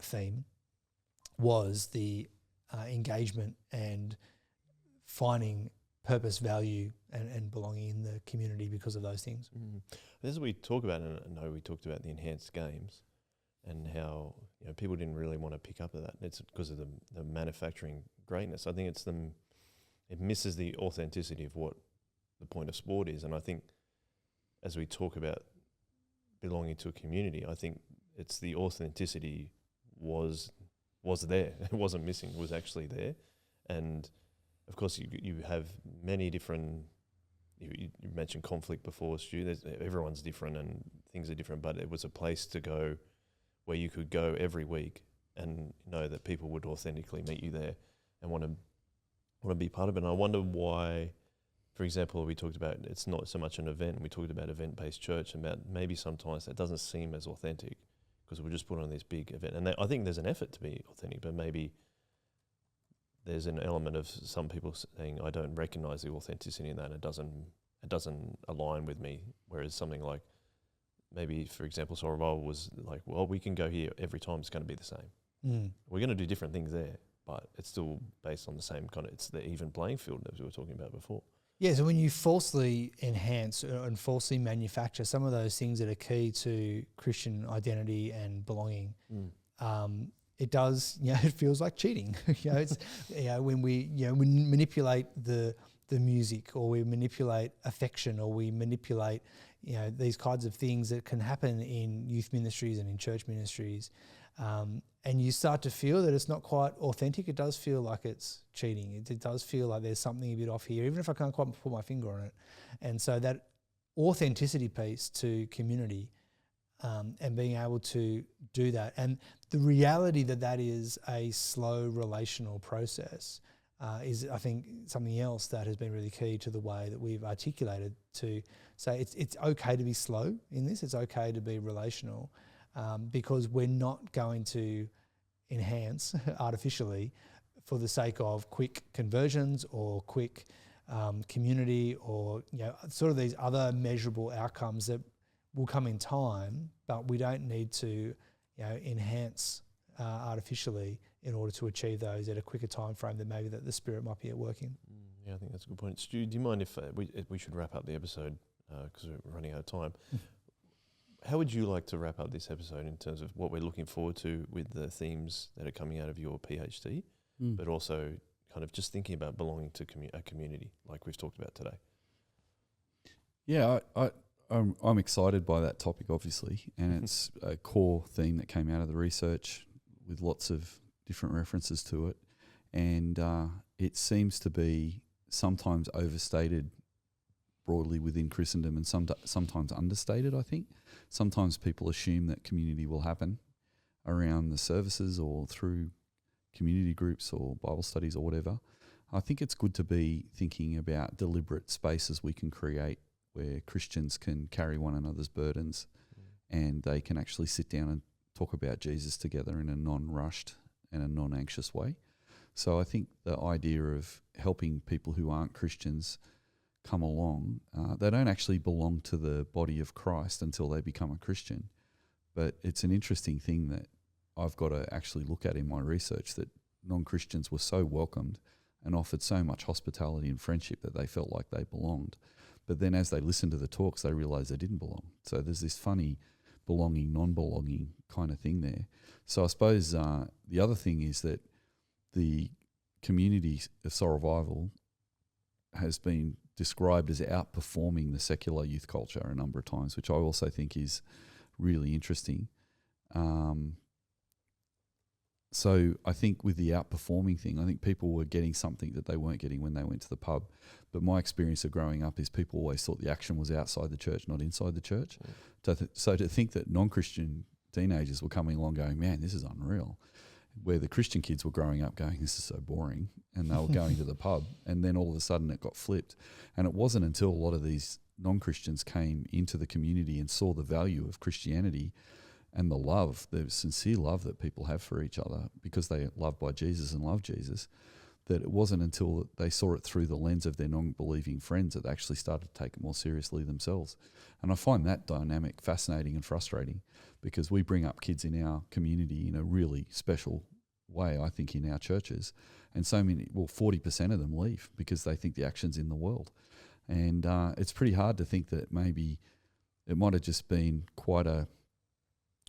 theme, was the engagement and finding purpose, value, and belonging in the community because of those things. As we talk about, and I know we talked about the enhanced games and how people didn't really want to pick up at that. It's because of the manufacturing greatness. I think it misses the authenticity of what the point of sport is. And I think as we talk about belonging to a community, I think it's the authenticity was there. It wasn't missing. It was actually there. And of course, you have many different. You mentioned conflict before, Stu. Everyone's different and things are different, but it was a place to go where you could go every week and know that people would authentically meet you there and want to be part of it. And I wonder why, for example, we talked about it's not so much an event. We talked about event-based church, about maybe sometimes that doesn't seem as authentic because we're just put on this big event. And I think there's an effort to be authentic, but maybe there's an element of some people saying, I don't recognize the authenticity in that. It doesn't align with me. Whereas something like maybe, for example, Soroval was like, well, we can go here every time. It's going to be the same. We're going to do different things there, but it's still based on the same kind of, it's the even playing field as we were talking about before. Yeah, so when you falsely enhance and falsely manufacture some of those things that are key to Christian identity and belonging, it does, it feels like cheating. It's when we manipulate the music, or we manipulate affection, or we manipulate these kinds of things that can happen in youth ministries and in church ministries, and you start to feel that it's not quite authentic. It does feel like it's cheating. It does feel like there's something a bit off here, even if I can't quite put my finger on it. And so that authenticity piece to community, and being able to do that, and the reality that is a slow relational process, is, I think, something else that has been really key to the way that we've articulated to say it's okay to be slow in this. It's okay to be relational, because we're not going to enhance artificially for the sake of quick conversions or quick community, or sort of these other measurable outcomes that will come in time, but we don't need to enhance artificially in order to achieve those at a quicker time frame than maybe that the Spirit might be at work in. Yeah, I think that's a good point. Stu, do you mind if we should wrap up the episode because we're running out of time? How would you like to wrap up this episode in terms of what we're looking forward to with the themes that are coming out of your PhD, but also kind of just thinking about belonging to a community like we've talked about today? Yeah, I'm excited by that topic, obviously, and it's a core theme that came out of the research with lots of different references to it, and it seems to be sometimes overstated broadly within Christendom and sometimes understated, I think. Sometimes people assume that community will happen around the services or through community groups or Bible studies or whatever. I think it's good to be thinking about deliberate spaces we can create where Christians can carry one another's burdens and they can actually sit down and talk about Jesus together in a non-rushed and a non-anxious way. So I think the idea of helping people who aren't Christians come along, they don't actually belong to the body of Christ until they become a Christian. But it's an interesting thing that I've got to actually look at in my research, that non-Christians were so welcomed and offered so much hospitality and friendship that they felt like they belonged. But then as they listened to the talks, they realised they didn't belong. So there's this funny belonging, non-belonging kind of thing there. So I suppose the other thing is that the community of Soul Revival has been described as outperforming the secular youth culture a number of times, which I also think is really interesting. So I think with the outperforming thing, I think people were getting something that they weren't getting when they went to the pub. But my experience of growing up is people always thought the action was outside the church, not inside the church. So to think that non-Christian teenagers were coming along going, man, this is unreal, where the Christian kids were growing up going, this is so boring, and they were going to the pub, and then all of a sudden it got flipped. And it wasn't until a lot of these non-Christians came into the community and saw the value of Christianity and the love, the sincere love that people have for each other because they are loved by Jesus and love Jesus, that it wasn't until they saw it through the lens of their non-believing friends that they actually started to take it more seriously themselves. And I find that dynamic fascinating and frustrating because we bring up kids in our community in a really special way, I think, in our churches. And 40% of them leave because they think the action's in the world. And it's pretty hard to think that maybe it might have just been quite a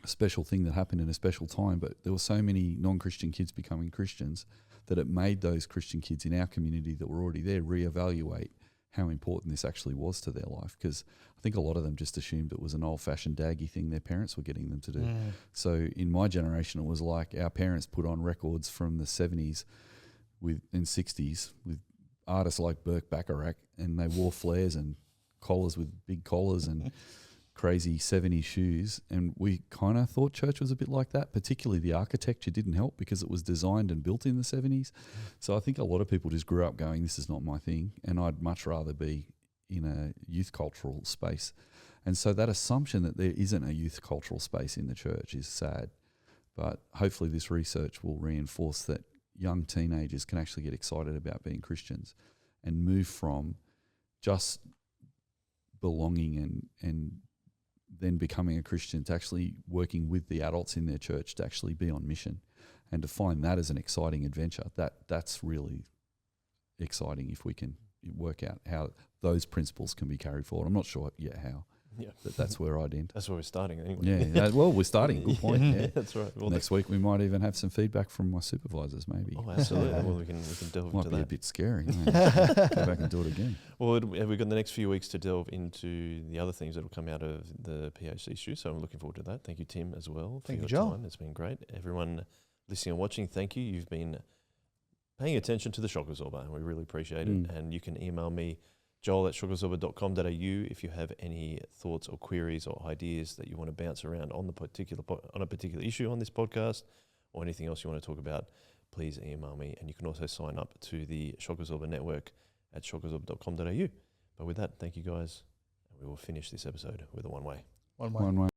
special thing that happened in a special time, but there were so many non-Christian kids becoming Christians that it made those Christian kids in our community that were already there reevaluate how important this actually was to their life, because I think a lot of them just assumed it was an old-fashioned daggy thing their parents were getting them to do. So in my generation, it was like our parents put on records from the 70s and 60s with artists like Burke Bacharach, and they wore flares and collars with big collars and crazy 70s shoes, and we kind of thought church was a bit like that. Particularly the architecture didn't help because it was designed and built in the 70s. So I think a lot of people just grew up going, this is not my thing, and I'd much rather be in a youth cultural space. And so that assumption that there isn't a youth cultural space in the church is sad. But hopefully this research will reinforce that young teenagers can actually get excited about being Christians and move from just belonging and then becoming a Christian to actually working with the adults in their church to actually be on mission, and to find that as an exciting adventure. That's really exciting if we can work out how those principles can be carried forward. I'm not sure yet how. Yeah, but that's where I'd end. That's where we're starting anyway. Yeah, well, we're starting. Good point. Yeah, that's right. Well, next week we might even have some feedback from my supervisors, maybe. Oh, absolutely. Well, we can delve might into be that. a bit scary. Go back and do it again. Well, we've got the next few weeks to delve into the other things that will come out of the PhD issue, so I'm looking forward to that. Thank you, Tim, as well. Thank you, your Joel. time. It's been great. Everyone listening and watching, thank you. You've been paying attention to the Shock Absorber, and we really appreciate it. And you can email me, joel@shockabsorber.com.au, if you have any thoughts or queries or ideas that you want to bounce around on a particular issue on this podcast, or anything else you want to talk about. Please email me, and you can also sign up to the Shock Absorber network at shockabsorber.com.au. But with that, thank you guys, and we will finish this episode with a one-way. One way.